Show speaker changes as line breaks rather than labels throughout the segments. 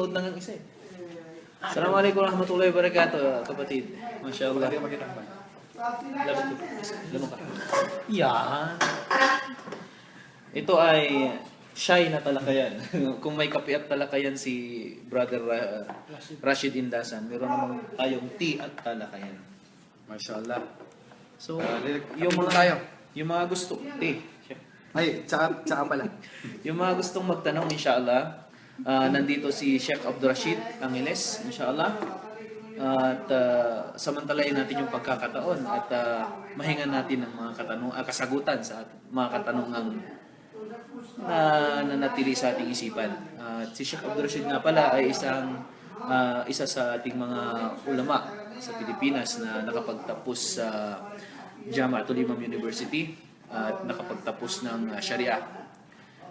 Load na ng isa eh. Assalamualaikum warahmatullahi wabarakatuh, kapatid. Masya Allah. Lalo ka. Yan. Ito ay shy na talakayan. Kung may kapiat talakayan si Brother Rashid Indasan, meron naman tayong tea at talakayan.
Masya Allah.
So,
tayo.
yung mga gusto, tea.
Ay, tsaka pala.
Yung mga gustong magtanong, inshallah, nandito si Sheikh Abdul Rashid Angeles, inshallah. At samantalayin natin yung pagkakataon at mahingan natin ng mga kasagutan sa mga katanungang na nanatili sa ating isipan. Si Sheikh Abdul Rashid nga pala ay isa sa ating mga ulama sa Pilipinas na nakapagtapos sa Jamaatul Imam University at nakapagtapos ng Sharia.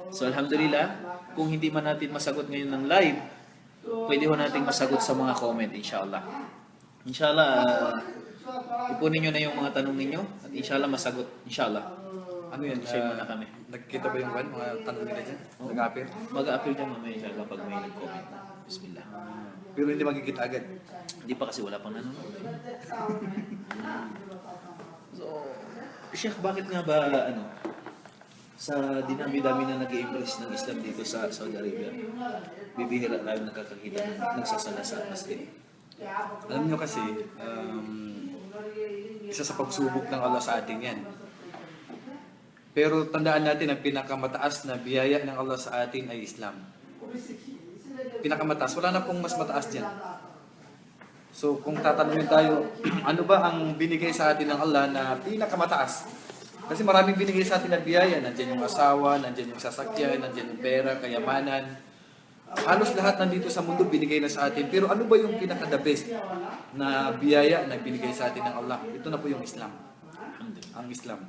So alhamdulillah, kung hindi man natin masagot ngayon ng live, pwede ho nating masagot sa mga comment, inshallah. Inshallah, ipunin nyo na yung mga tanong ninyo at inshallah masagot, inshallah.
Ano yan?
Share muna kami.
Nagkita ba yung mga tanong nila dyan? Nag-appear?
Mag-a-appeal dyan mamaya inshallah pag may nag-comment. Bismillah.
Pero hindi magkikita agad.
Hindi pa kasi wala pang nanonood. So, Sheikh, bakit nga ba sa dinami-dami na nag-embrace ng Islam dito sa Saudi Arabia, bibihira tayo nakakakita ng nagsasala sa masjid?
Alam nyo kasi, isa sa pagsubok ng Allah sa atin yan. Pero tandaan natin, ang pinakamataas na biyaya ng Allah sa atin ay Islam. Pinakamataas. Wala na pong mas mataas dyan. So kung tatanungin tayo, ano ba ang binigay sa atin ng Allah na pinakamataas? Kasi maraming binigay sa atin na biyaya. Nandiyan yung asawa, nandiyan yung sasakyan, nandiyan yung pera, kayamanan. Halos lahat nandito sa mundo binigay na sa atin. Pero ano ba yung pinaka-the best na biyaya na binigay sa atin ng Allah? Ito na po yung Islam. Ang Islam.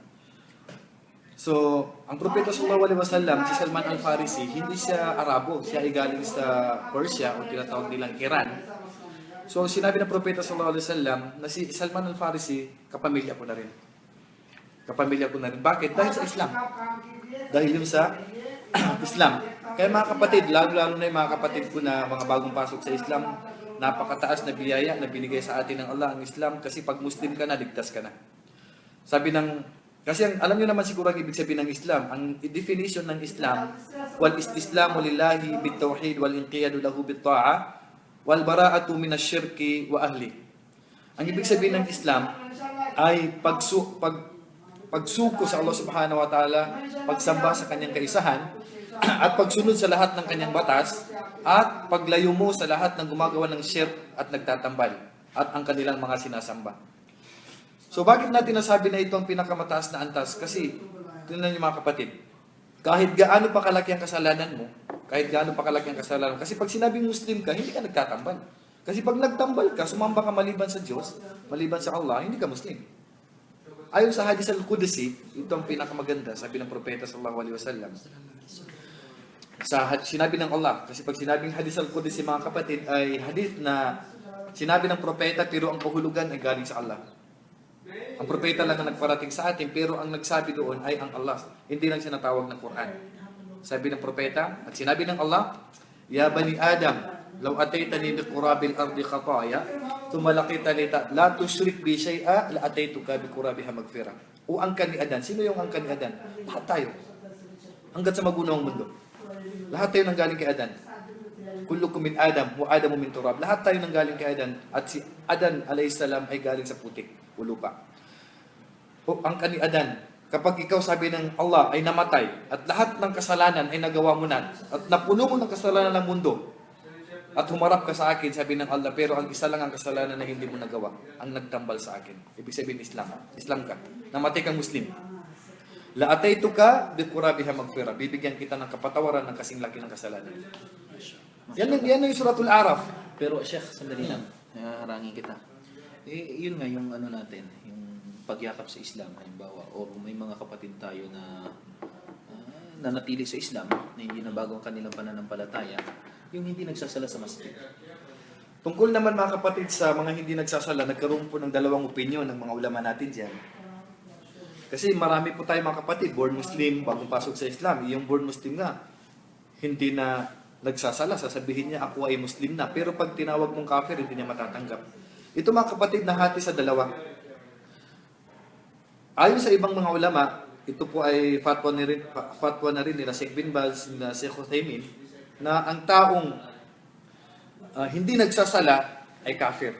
So, ang Propeta sallallahu alaihi wasallam, si Salman al-Farisi, hindi siya Arabo. Siya ay galing sa Persia o tinatawag nilang Iran. So, sinabi ng Propeta sallallahu alaihi wasallam na si Salman al-Farisi, kapamilya ko na rin. Kapamilya ko na rin. Bakit? Dahil sa Islam. Dahil yun sa Islam. Kaya mga kapatid, lalo-lalo na yung mga kapatid ko na mga bagong pasok sa Islam, napakataas na biyaya na binigay sa atin ng Allah ang Islam kasi pag Muslim ka na, ligtas ka na. Alam niyo naman siguro ang ibig sabihin ng Islam. Ang definition ng Islam, wal istislamu lillahi bitawhid wal inqiyadu lahu bitta'a wal bara'atu minasyirki wa ahli. Ang ibig sabihin ng Islam ay pagsuko sa Allah subhanahu wa ta'ala, pagsamba sa kanyang kaisahan, at pagsunod sa lahat ng kanyang batas, at paglayo mo sa lahat ng gumagawa ng shirk at nagtatambal, at ang kanilang mga sinasamba. So bakit natin nasabi na ito ang pinakamataas na antas? Kasi, tingnan niyo mga kapatid, kahit gaano pa kalaki ang kasalanan mo, kasi pag sinabing Muslim ka, hindi ka nagtatambal. Kasi pag nagtambal ka, sumamba ka maliban sa Diyos, maliban sa Allah, hindi ka Muslim. Ayon sa Hadith al-Qudsi, ito ang pinakamaganda, sabi ng Propeta sallallahu alaihi wasallam. Sinabi ng Allah, kasi pag sinabing Hadith al-Qudsi mga kapatid, ay hadith na sinabi ng Propeta pero ang kahulugan ay galing sa Allah. Ang Propeta lang ang nagparating sa atin, pero ang nagsabi doon ay ang Allah. Hindi lang siya natawag ng Quran. Sabi ng Propeta, at sinabi ng Allah, Ya Bani Adam, law ataytani bi qurabil ardi khataya, thumma laqitani la tusyrik bi shay'a, la ataytuka bi qurabiha magfira. O angkan ni Adan. Sino yung angkan ni Adan? Lahat tayo. Hanggat sa magunawang mundo. Lahat tayo nanggaling kay Adan. Kullukum min Adam, wa Adamu min turab. Lahat tayo nanggaling kay Adan. At si Adan alayhis salam ay galing sa putik o lupa. O angkan ni Adan. Kapag ikaw sabi ng Allah ay namatay at lahat ng kasalanan ay nagawa mo na at napuno mo ng kasalanan ng mundo at humarap ka sa akin, sabi ng Allah, pero ang isa lang ang kasalanan na hindi mo nagawa, ang nagtambal sa akin. Ibig sabihin Islam. Islam ka. Namatay kang Muslim. La ataytuka bi qurabiha magfira. Bibigyan kita ng kapatawaran ng kasing laki ng kasalanan. Yan yung suratul Araf.
Pero Sheikh, sandali lang, harangin kita. Yun nga yung natin, yung pagyakap sa Islam, halimbawa, o may mga kapatid tayo na nanatili sa Islam, na hindi na bago ang kanilang pananampalataya, yung hindi nagsasala sa masjid.
Tungkol naman mga kapatid sa mga hindi nagsasala, nagkaroon po ng dalawang opinyon ng mga ulama natin dyan. Kasi marami po tayo mga kapatid, born Muslim, bagong pasok sa Islam. Yung born Muslim nga, hindi na nagsasala, sasabihin niya, ako ay Muslim na. Pero pag tinawag mong kafir, hindi niya matatanggap. Ito mga kapatid, nahati sa dalawa. Ayon sa ibang mga ulama, ito po ay fatwa na rin nila Sheikh bin Baz, nila Sheikh Uthaymin, na ang taong hindi nagsasala ay kafir.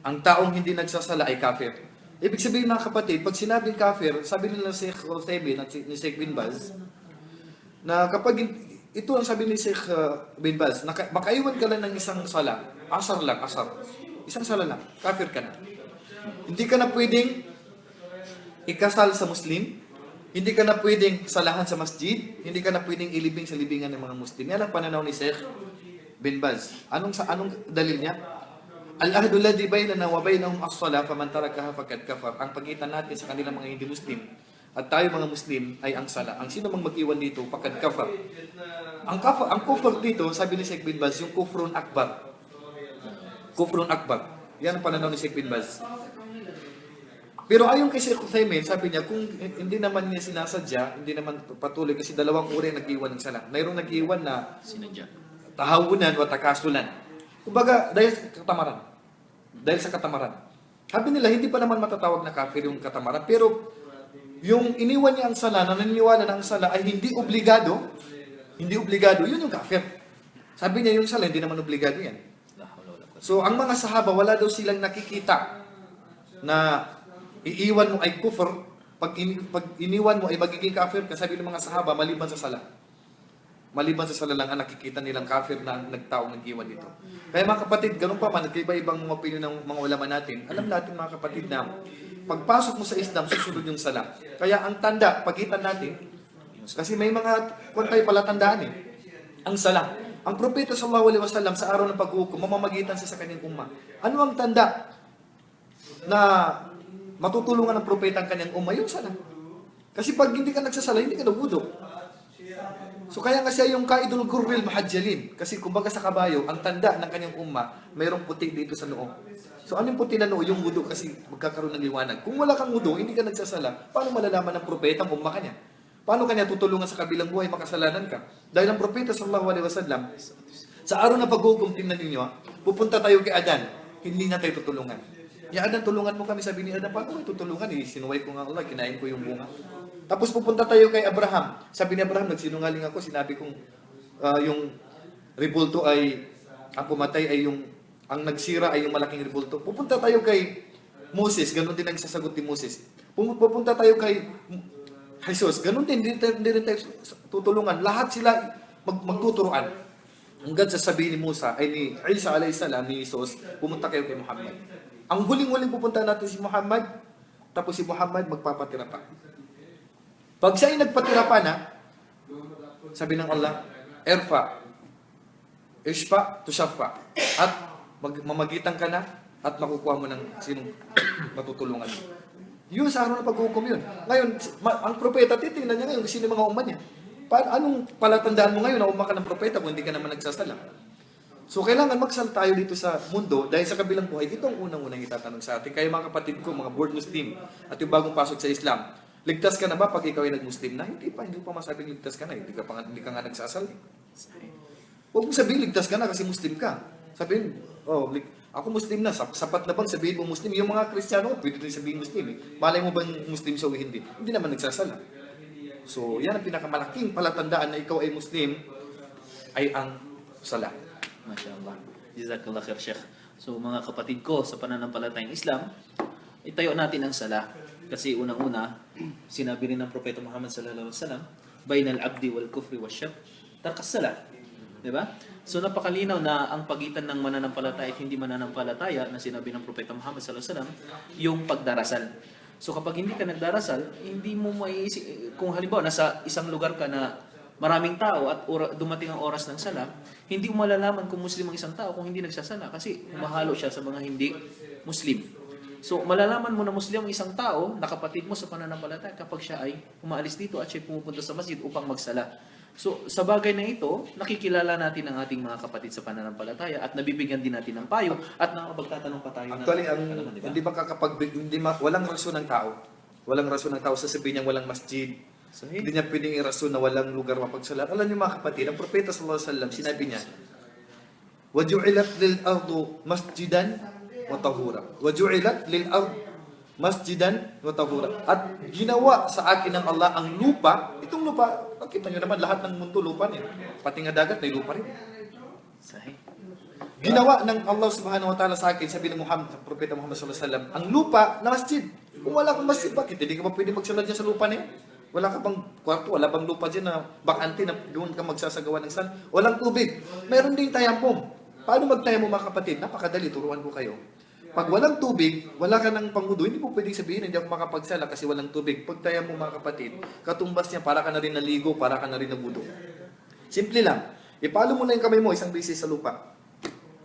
Ang taong hindi nagsasala ay kafir. Ibig sabihin mga kapatid, pag sinabing kafir, sabi nila Sheikh Uthaymin at ni Sheikh bin Baz, na kapag ito ang sabi ni Sheikh bin Baz, makaiwan ka lang ng isang sala, asar. Isang sala lang, kafir ka na. Hindi ka na pwedeng ikasal sa Muslim, hindi ka na pwedeng salahan sa masjid, hindi ka na pwedeng ilibing sa libingan ng mga Muslim. Yan ang pananaw ni Sheikh bin Baz. Anong dalil niya? Al-ahdu alladhi bainana wa bainahum as-salah faman tarakaha faqad kafar. Ang pagitan natin sa kanilang mga hindi Muslim at tayo mga Muslim ay ang sala. Ang sino mang mag-iwan dito, faqad kafar. Ang kufr dito, sabi ni Sheikh bin Baz, yung kufrun akbar. Kufrun akbar. Yan ang pananaw ni Sheikh bin Baz. Pero ayon kay Sheikh Uthaymin, sabi niya, kung hindi naman niya sinasadya, hindi naman patuloy, kasi dalawang uri nag-iwan ng sala. Mayroong nag-iwan na
Sinadya.
tahawunan o takasulan. Kumbaga, dahil sa katamaran. Dahil sa katamaran. Sabi nila, hindi pa naman matatawag na kafir yung katamaran. Pero, yung iniwan niya ang sala, na naniniwala na ang sala ay hindi obligado, yun yung kafir. Sabi niya, yung sala, hindi naman obligado yan. So, ang mga sahaba, wala daw silang nakikita na iiwan mo ay kufr, pag iniwan mo ay magiging kafir, kasabi ng mga sahaba, maliban sa sala. Maliban sa sala lang ang nakikita nilang kafir na nagtaong nag-iwan dito. Kaya mga kapatid, ganun pa man, nagkaiba-ibang mga opinion ng mga ulama natin. Alam natin mga kapatid na pagpasok mo sa Islam, susunod yung sala. Kaya ang tanda, pagitan natin, kasi may mga kung tayo palatandaan ang sala. Ang propeta sallallahu alaihi wasallam sa araw ng pag-uukom, mamamagitan siya sa kanyang umma. Ano ang tanda na matutulungan ng propeta ang kanyang umma? Yung sala. Kasi pag hindi ka nagsasala, hindi ka nawudo. So kaya nga siya yung kaidul gurril mahajjalin. Kasi kumbaga sa kabayo, ang tanda ng kanyang umma, mayroong puti dito sa noo. So anong puti na noo? Yung wudu, kasi magkakaroon ng liwanag. Kung wala kang wudu, hindi ka nagsasala, paano malalaman ng propeta ang umma ka niya? Paano kanya tutulungan sa kabilang buhay, makasalanan ka? Dahil ang propeta sallallahu alaihi wasallam, sa araw na pag-uukom, tingnan ninyo, pupunta tayo kay Adan, hindi na tayo tutulungan. Ya Adan, tulungan mo kami, sabi ni Adan, paano ko tutulungan? Sinuway ko nga Allah, kinain ko yung bunga. Tapos pupunta tayo kay Abraham. Sabi ni Abraham, nagsinungaling ako, sinabi kong yung rebulto ay, ang pumatay ay yung, ang nagsira ay yung malaking rebulto. Pupunta tayo kay Moses, ganun din ang sasagot ni Moses. Pupunta tayo kay Jesus, ganun din, hindi rin tayo tutulungan. Lahat sila magtuturuan. Hanggang sasabihin ni Musa, ay ni Isa alayhis salam, ni Jesus, pumunta kayo kay Muhammad. Ang huling-huling pupunta natin si Muhammad, tapos si Muhammad magpapatira pa. Pag siya ay nagpatira pa na, sabi ng Allah, Irfa, Ishfa, Tushaffa. At mamagitan ka na, at makukuha mo ng sinong matutulungan mo. Yun sa araw na pag-hukom yun. Ngayon, ang propeta, titingnan niya ngayon, sino yung mga umman niya. Anong palatandaan mo ngayon na umma ka ng propeta kung hindi ka naman nagsasala? So, kailangan magsal tayo dito sa mundo dahil sa kabilang buhay. Ito ang unang-unang itatanong sa atin. Kaya mga kapatid ko, mga board Muslim, at yung bagong pasok sa Islam, ligtas ka na ba pag ikaw ay nag-Muslim na? Hindi pa masabing ligtas ka na. Hindi ka nga nagsasal. Huwag mong sabihin, ligtas ka na kasi Muslim ka. Sabihin, ako Muslim na, sapat na bang sabihin mo Muslim? Yung mga Kristiyano, pwede rin sabihin Muslim. Malay mo bang Muslim siya o hindi? Hindi naman nagsasala. So, yan ang pinakamalaking palatandaan na ikaw ay Muslim, ay ang sala.
MashaAllah. Jazakallah khair, Sheikh. So, mga kapatid ko sa pananampalatayang Islam, itayo natin ang sala. Kasi unang-una, sinabi rin ng Propeta Muhammad sallallahu alaihi wasallam, bainal abdi wal kufri wasyirk, tarkas sala. Diba? So napakalinaw na ang pagitan ng mananampalataya at hindi mananampalataya na sinabi ng Propeta Muhammad sallallahu alaihi wasallam, yung pagdarasal. So kapag hindi ka nagdarasal, hindi mo maiisip, kung halimbawa nasa isang lugar ka na maraming tao at dumating ang oras ng sala, hindi mo malalaman kung Muslim ang isang tao kung hindi nagsasala kasi humahalo siya sa mga hindi Muslim. So malalaman mo na Muslim ang isang tao na kapatid mo sa pananampalataya kapag siya ay umaalis dito at siya pumupunta sa masjid upang magsala. So, sa bagay na ito, nakikilala natin ang ating mga kapatid sa pananampalataya at nabibigyan din natin ng payo at nakapagtatanong pa tayo.
Actually, walang rason ng tao. Walang rason ng tao sasabihin niyang walang masjid,
Sahih.
Hindi niya pwedeng irason na walang lugar mapagsalat. Alam niyo mga kapatid, ang propeta sallallahu alaihi wasallam, sinabi niya, "Waju'ilat lil ardu masjidan wa tahura." Waju'ilat lil ardu masjidan wa tahura. At ginawa sa akin ng Allah ang lupa. Itong lupa, nakita niyo naman lahat ng mundo lupa niya. Pati nga dagat may lupa rin.
Sahih.
Ginawa ng Allah subhanahu wa ta'ala sa akin, sabi ng Muhammad, propeta Muhammad sallallahu alaihi wasallam, ang lupa na masjid. Kung wala kang masjid, bakit? Hindi ka ba pwede magsalat dyan sa lupa niya? Wala ka bang kwarto, wala bang lupa dyan na bakante na doon ka magsasagawa ng sal? Walang tubig. Meron din tayammum. Paano magtayammum mga kapatid? Napakadali, turuan ko kayo. Pag walang tubig, wala ka ng pangudo, hindi mo pwedeng sabihin, hindi ako makapagsala kasi walang tubig. Pag tayammum mga kapatid, katumbas niya, para ka na rin naligo, para ka na rin nagudo. Simple lang. Ipalo mo na yung kamay mo isang beses sa lupa.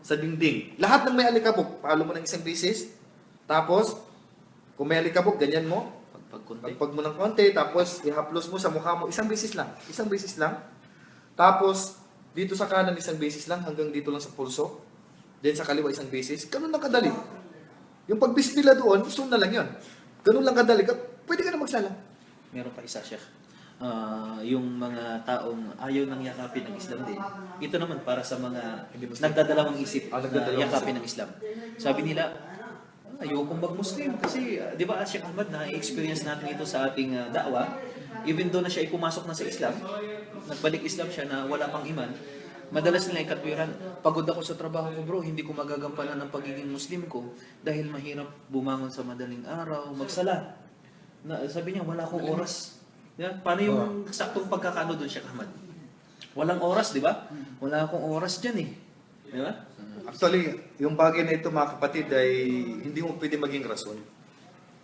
Sa dingding. Lahat ng may alikabok, palo mo ng isang beses. Tapos, kung may alikabok, ganyan mo.
Pagkunti.
Pagpag mo ng konti, tapos ihaplos mo sa mukha mo, isang beses lang. Isang beses lang. Tapos, dito sa kanan, isang beses lang, hanggang dito lang sa pulso. Then sa kaliwa, isang beses. Ganun lang kadali. Yung pagbismila doon, soon na lang yun. Ganun lang kadali. Pwede ka na magsala.
Meron pa isa, Sheikh. Yung mga taong ayaw nang yakapin ng Islam din. Ito naman para sa mga
Hindi Muslim.
nagdadalawang isip na
Nagdadalawang
yakapin ng Islam. Sabi nila, ayokong mag-Muslim kasi, di ba, Sheikh Ahmad, na-experience natin ito sa ating da'wa. Even though na siya ay pumasok na sa Islam, nagbalik Islam siya na wala pang iman, madalas nila ikatwiran, pagod ako sa trabaho ko bro, hindi ko magagampanan ng pagiging Muslim ko dahil mahirap bumangon sa madaling araw, magsala. Sabi niya, wala akong oras. Paano yung saktong pagkakaano doon, Sheikh Ahmad? Walang oras, di ba? Wala akong oras dyan eh. Di ba?
Actually, yung bagay na ito mga kapatid ay hindi mo pwede maging rason.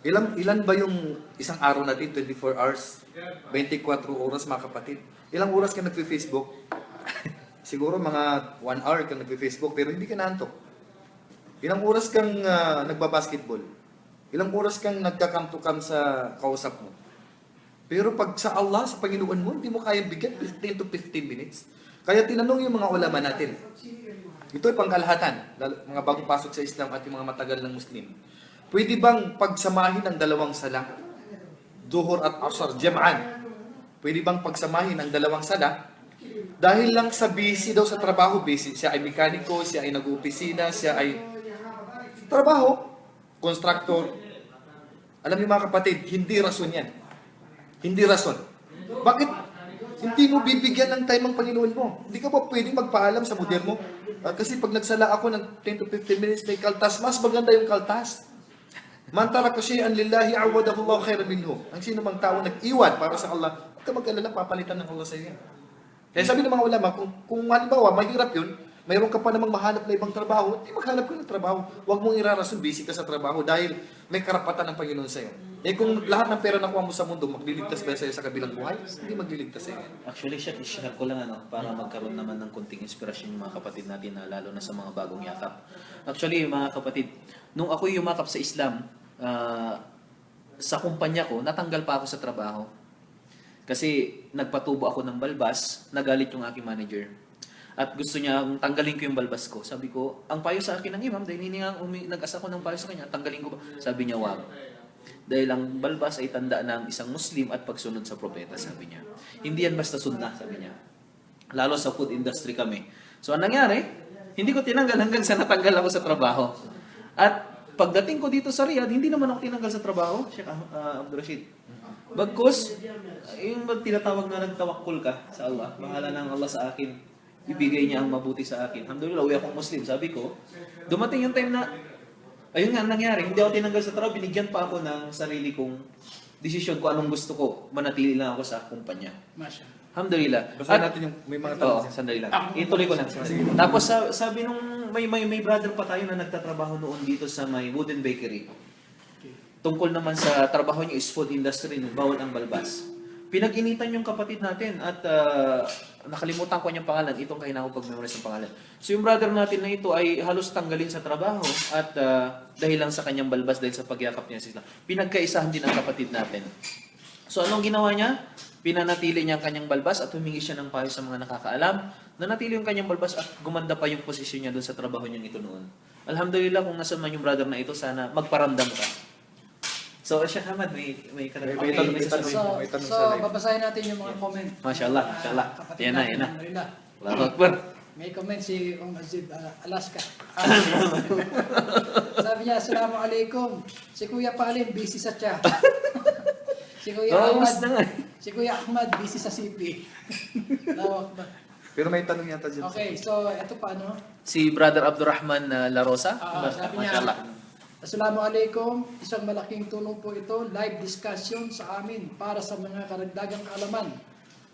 Ilan ba yung isang araw natin, 24 hours, 24 oras mga kapatid? Ilang oras ka nagpe-Facebook? Siguro mga 1 hour ka nagpe-Facebook pero hindi ka naantok. Ilang oras kang nagbabasketball? Ilang oras kang nagkakamtukam sa kausap mo? Pero pag sa Allah, sa Panginoon mo, hindi mo kaya bigyan 15 to 15 minutes. Kaya tinanong yung mga ulama natin. Ito ay pangkalahatan, mga bagong pasok sa Islam at yung mga matagal ng Muslim. Pwede bang pagsamahin ang dalawang sala? Duhur at Asar, jam'an. Pwede bang pagsamahin ang dalawang sala? Dahil lang sa busy daw sa trabaho, busy. Siya ay mekaniko, siya ay nag-opisina, siya ay trabaho, constructor. Alam niyo mga kapatid, hindi rason yan. Hindi rason. Bakit hindi mo bibigyan ng time ang Panginoon mo? Hindi ka pa pwedeng magpaalam sa moder mo. Kasi pag nagsala ako ng 10 to 15 minutes may kaltas, mas maganda yung kaltas. Man taraka shay'an lillahi awadahu Allah khairan minhu. Ang sino mang tao nag-iwan para sa Allah, huwag ka mag-alala, papalitan ng Allah sa iyo. Kaya sabi ng mga ulama, kung halimbawa mahirap yun, mayroon ka pa namang mahanap na ibang trabaho, hindi maghanap ka ng trabaho. Huwag mong irarason, busy ka sa trabaho dahil may karapatan ng Panginoon sa iyo. Eh kung lahat ng pera nakuha mo sa mundo, magliligtas ba sa'yo sa kabilang buhay? Hindi magliligtas sa'yo.
Actually, i-share ko lang para magkaroon naman ng kunting inspirasyon yung mga kapatid natin na lalo na sa mga bagong yakap. Actually, mga kapatid, nung ako yumakap sa Islam, sa kumpanya ko, natanggal pa ako sa trabaho. Kasi nagpatubo ako ng balbas, nagalit yung aking manager. At gusto niya tanggalin ko yung balbas ko. Sabi ko, ang payo sa akin ng imam, dahil nag-asa ko ng payo sa kanya, tanggalin ko ba? Sabi niya, wag. Dahil ang balbas ay tanda ng isang Muslim at pagsunod sa propeta, sabi niya. Hindi yan basta sunna, sabi niya. Lalo sa food industry kami. So, anong nangyari? Hindi ko tinanggal hanggang sa natanggal ako sa trabaho. At pagdating ko dito sa Riyadh, hindi naman ako tinanggal sa trabaho, Sheikh Abdul Rashid. Bagkus, yung tinatawag na nagtawakkul ka sa Allah, bahala ng Allah sa akin, ibigay niya ang mabuti sa akin. Alhamdulillah, uwi akong Muslim. Sabi ko, dumating yung time na, ayun nga nangyari, hindi ako tinanggal sa trabaho, binigyan pa ako ng sarili kong desisyon ko anong gusto ko, manatili lang ako sa kumpanya. Alhamdulillah.
Basta natin yung may mga tanong.
Sandali lang. Ituloy ko na. Tapos sabi nung may brother pa tayo na nagtatrabaho noon dito sa may wooden bakery. Tungkol naman sa trabaho niya is food industry, bawal ang balbas. Pinag-initan yung kapatid natin at nakalimutan ko niyang pangalan. Itong kailangan ko pag-memorize ang pangalan. So yung brother natin na ito ay halos tanggalin sa trabaho at dahil lang sa kanyang balbas, dahil sa pagyakap niya sa Islam. Pinagkaisahan din ang kapatid natin. So anong ginawa niya? Pinanatili niya ang kanyang balbas at humingi siya ng payo sa mga nakakaalam. Nanatili yung kanyang balbas at gumanda pa yung posisyon niya doon sa trabaho niya ito noon. Alhamdulillah, kung nasa man yung brother na ito, sana magparamdam ka. So, Sheikh Ahmad, may karagdagan.
May tanong,
may
may tanong.
sasabihin?
May tanong
So,
sa live.
babasahin natin yung mga comment.
Mashallah, mashallah.
Kapatid
Yan na,
natin,
yan na.
alhamdulillah.
Allahu Akbar.
May comment si Azib Alaska. Sabi niya, Assalamualaikum. Si Kuya Palin, busy sa chat. Si Kuya
Tapos
Ahmad,
na nga.
si Kuya Ahmad, busy sa CP. Lawak ba?
Pero may tanong yata dyan.
Okay, so ito pa, no?
Si Brother Abdurrahman La Rosa.
Sabi niya,
Mashallah.
Assalamualaikum. Isang malaking tulong po ito. Live discussion sa amin para sa mga karagdagang kaalaman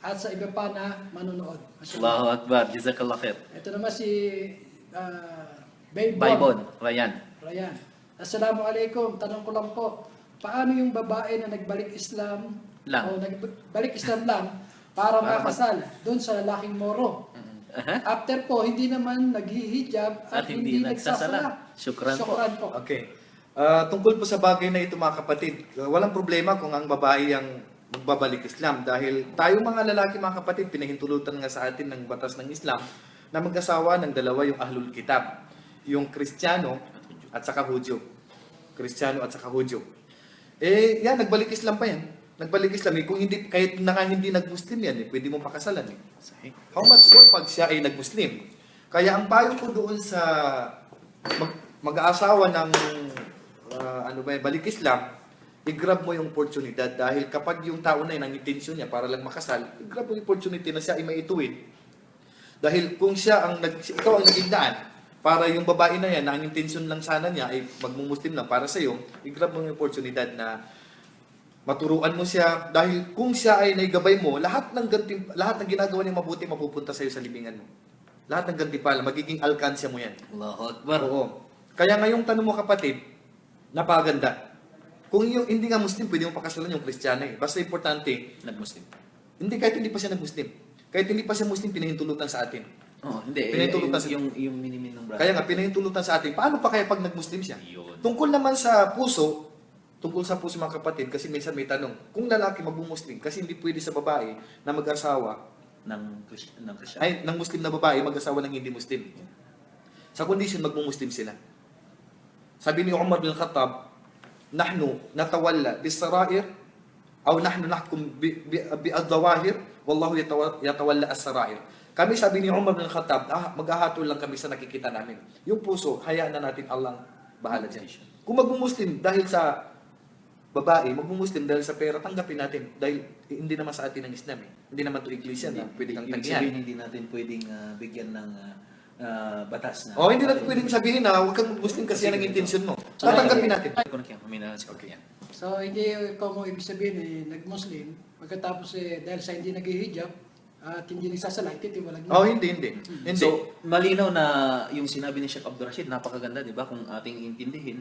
at sa iba pa na manonood.
Allahu Akbar. Jazakallah khair.
Ito naman si Baybon.
Baybon. Ryan.
Ryan. Assalamualaikum. Tanong ko lang po, paano yung babae na nagbalik Islam
Lang.
o nagbalik Islam lang para makasal doon sa lalaking Moro?
Aha.
After po, hindi naman naghihijab at hindi nagsasala.
Shukran po.
Shukran po.
Okay. Tungkol po sa bagay na ito mga kapatid, walang problema kung ang babae ang magbabalik Islam dahil tayo mga lalaki mga kapatid, pinahintulutan nga sa atin ng batas ng Islam na mag-asawa ng dalawa yung Ahlul Kitab, yung Kristiyano at saka Hudyo. Kristiyano at saka Hudyo. Yan, nagbalik Islam pa yan. Nagbalik Islam. Kung hindi, kahit na nga hindi nag-Muslim yan, pwede mo pakasalan.
Sahih.
How much more pag siya ay nag-Muslim? Kaya ang payo ko doon sa mag-aasawa ng balik Islam, i-grab mo yung oportunidad dahil kapag yung tao na yun, ang intensyon niya para lang makasal, i-grab mo yung opportunity na siya ay maituwid. Dahil kung ikaw ang naging daan, para yung babae na yan, na ang intensyon lang sana niya ay magmumuslim lang para sa iyo, i-grab mo yung oportunidad na maturuan mo siya dahil kung siya ay naigabay mo, lahat ng ginagawa niya mabuti mapupunta sa iyo sa libingan mo. Lahat ng gantimpala, magiging alkansya mo yan.
Allahu Akbar.
Oo. Kaya ngayong tanong mo kapatid, napaganda. Kung yung hindi nga Muslim, pwede mo pakasalan yung Kristiyano eh. Basta importante,
Nag-Muslim.
hindi kahit hindi pa siya nag-Muslim. Kahit hindi pa siya Muslim, pinahintulutan sa atin.
Oh, hindi.
Pinahintulutan sa...
Yung minimin ng brother.
Kaya nga, pinahintulutan sa atin. Paano pa kaya pag nag-Muslim siya?
Yun.
Tungkol naman sa puso, mga kapatid, kasi minsan may tanong, kung lalaki mag-Muslim, kasi hindi pwede sa babae na mag-asawa,
ng Christian.
ng Muslim na babae, mag-asawa ng hindi Muslim. Sa condition, mag-Muslim sila. Sabi ni Umar bin Khattab, nahnu natawalla bis-sarair aw nahnu nahkum bi-ad-dawahir wallahu yatawalla as-sarair. Kami, sabi ni Umar bin Khattab, maghahatol lang kami sa nakikita namin. Yung puso, hayaan na natin Allah bahala dyan. Kung mag-Muslim dahil sa babae, mag-Muslim dahil sa pera, tanggapin natin. Dahil hindi naman sa atin ang Islam eh. Hindi naman ito iglesia na pwede kang
Ibig
tanggihan.
sabihin, hindi natin pwedeng bigyan ng batas na.
Hindi natin pwedeng sabihin na huwag kang Muslim kasi yan ang intention mo. Tatanggapin natin.
Okay.
So, hindi ko mo ibig sabihin nag-Muslim, pagkatapos dahil sa hindi nag-hijab at hindi nagsasala, ititiwalag mo.
Hindi.
So, malinaw na yung sinabi ni Sheikh Abdul Rashid, napakaganda, di ba? Kung ating intindihin,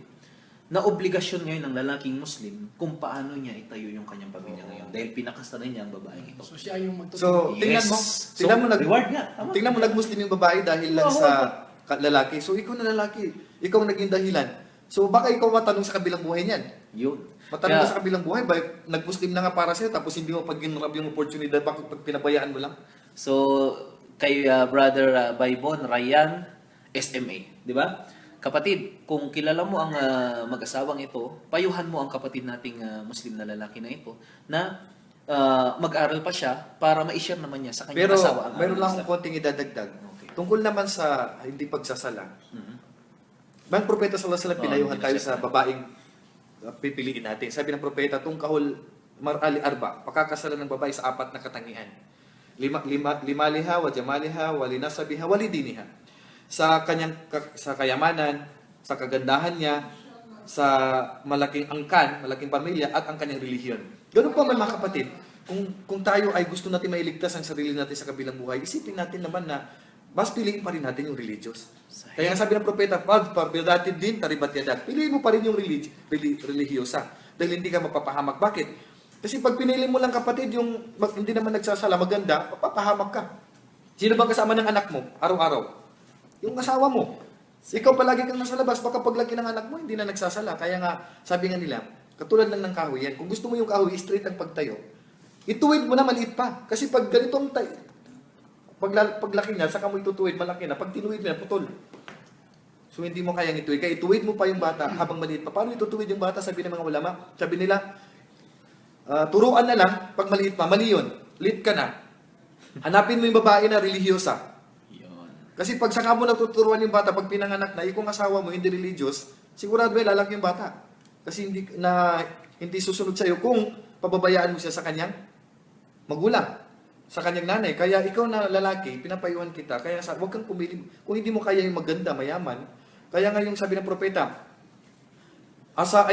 na obligasyon ngayon ng lalaking Muslim kung paano niya itayo yung kanyang pamilya ngayon. Dahil pinakasalan niya ang babaeng ito.
So, siya yung magtutulong.
So, tingnan mo,
reward nga. Tama.
tingnan mo nag-Muslim yung babae dahil lang sa lalaki. So, ikaw na lalaki, ikaw naging dahilan. So, baka ikaw matanong sa kabilang buhay niyan.
Yun.
Matanong ka sa kabilang buhay, nag-Muslim na nga para sa'yo, tapos hindi mo pag-ginrab yung opportunity, bakit pag pinabayaan mo lang?
So, kay Brother Baybon, Ryan, SMA. Di ba? Kapatid, kung kilala mo ang mag-asawang ito, payuhan mo ang kapatid nating Muslim na lalaki na ito na mag-aral pa siya para ma-share naman niya sa kanyang
Pero,
asawa. Ang
meron
aral
lang
ng
akong konting idadagdag.
Okay.
Tungkol naman sa hindi pagsasala.
Mhm.
Bang propeta sallallahu alaihi wasallam, pinayuhan
hindi
tayo
nagsasala.
sa babaeng pipiliin natin. Sabi ng propeta, tungkahol mar'ali arba, pakakasalan ng babae sa 4 na katangian. Limaliha, wa jamaliha, wa linasabiha, wa lidiniha. Sa kayamanan, sa kagandahan niya, sa malaking angkan, malaking pamilya, at ang kanyang relihiyon. Ganun pa man mga kapatid, kung tayo ay gusto natin mailigtas ang sarili natin sa kabilang buhay, isipin natin naman na mas piliin pa rin natin yung religious. Kaya sabi ng propeta, pagpapildatid din, taribat yadat. Piliin mo pa rin yung religyosa. Dahil hindi ka mapapahamak. Bakit? Kasi pag pinili mo lang kapatid yung hindi naman nagsasala, maganda, mapapahamak ka. Sino bang kasama ng anak mo, araw-araw? Yung asawa mo. Ikaw palagi kang nasa labas, baka paglaki ng anak mo, hindi na nagsasala. Kaya nga, sabi nga nila, katulad lang ng kahoy yan. Kung gusto mo yung kahoy, straight ang pagtayo, ituwid mo na maliit pa. Kasi pag ganitong paglaki niya, saka mo itutuwid, malaki na. Pag tinuwid mo na, putol. So hindi mo kayang ituwid. Kaya ituwid mo pa yung bata habang maliit pa. Paano itutuwid yung bata? Sabi ng mga ulama. Sabi nila, turuan na lang pag maliit pa. Mali yun. Lit ka na. Hanapin mo yung babae na religyosa.
Yun.
Kasi pag saka mo natuturuan yung bata, pag pinanganak na, kung asawa mo hindi religious, sigurado ay lalaki yung bata. Kasi hindi susunod sa'yo kung pababayaan mo siya sa kanyang magulang, sa kanyang nanay. Kaya ikaw na lalaki, pinapayuhan kita. Kaya huwag kang pumili. Kung hindi mo kaya yung maganda, mayaman, kaya nga yung sabi ng propeta, asa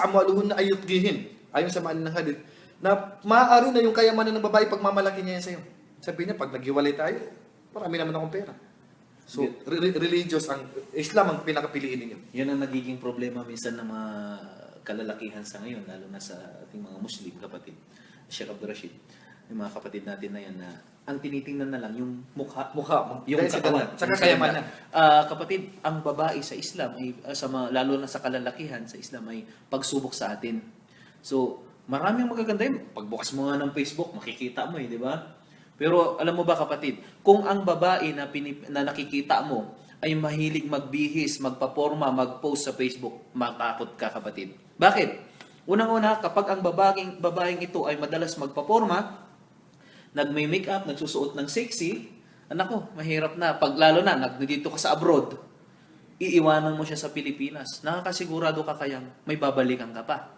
amaluhun na ayut gihin. Ayon sa mga ng hadith, na maaari na yung kayamanan ng babae pag mamalaki niya yan sa'yo. Sabi niya, pag naghiwalay tayo, marami naman akong pera. So, religious, Islam ang pinakapiliin ninyo.
Yan ang nagiging problema minsan ng mga kalalakihan sa ngayon, lalo na sa ating mga Muslim kapatid. Sheikh Abdul Rashid, yung mga kapatid natin na yan na ang tinitingnan na lang yung mukha, yung
Dahil sa
katawan,
sa kakayamanan.
kapatid, ang babae sa Islam ay lalo na sa kalalakihan sa Islam ay pagsubok sa atin. So, maraming magaganda yun. Pagbukas mo nga ng Facebook, makikita mo di ba? Pero alam mo ba kapatid, kung ang babae na nakikita mo ay mahilig magbihis, magpaporma, mag-post sa Facebook, matakot ka kapatid. Bakit? Unang-una, kapag ang babaeng ito ay madalas magpaporma, nagme-makeup, nagsusuot ng sexy, anak ko, mahirap na. Pag lalo na, nandito ka sa abroad, iiwanan mo siya sa Pilipinas. Nakakasigurado ka kayang may babalikan ka pa.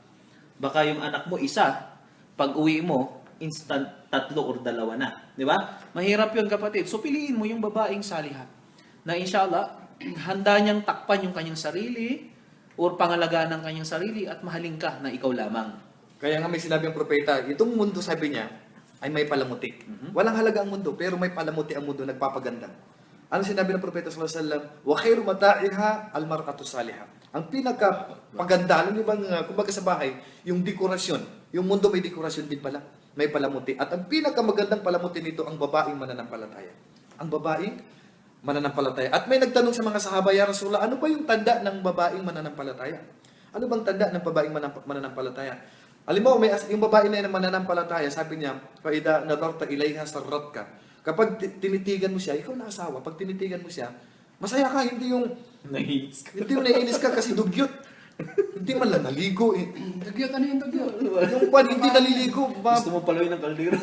Baka yung anak mo, isa, pag uwi mo, instant 3 or 2 na. Di ba? Mahirap yun kapatid. So piliin mo yung babaeng saliha na inshallah, handa niyang takpan yung kanyang sarili or pangalagaan ng kanyang sarili at mahalin ka na ikaw lamang.
Kaya nga may sinabi ang propeta, itong mundo sabi niya, ay may palamuti. Walang halaga ang mundo, pero may palamuti ang mundo, nagpapaganda. Ano sinabi ng propeta sallallahu alaihi wasallam? Wa khairu mata'iha al-mar'atu salihah. Ang pinakapaganda, alam niyo bang, kumbaga sa bahay, yung dekorasyon. Yung mundo may dekorasyon din pala. May palamuti. At ang pinakamagandang palamuti nito, ang babaeng mananampalataya. Ang babaeng mananampalataya. At may nagtanong sa mga sahaba, Ya Rasulullah, ano ba yung tanda ng babaeng mananampalataya? Ano bang tanda ng babaeng mananampalataya? Alam mo, yung babae na mananampalataya, sabi niya, "Faida nadarta ilayha sarratka." Kapag tinitigan mo siya, ikaw na asawa, pag tinitigan mo siya, masaya ka, hindi yung naiinis ka kasi dugyot. Hindi man lang naligo eh.
Dugyot, ano yung dugyot?
Yung pan, hindi naliligo.
Gusto mo paluin ng kaldero?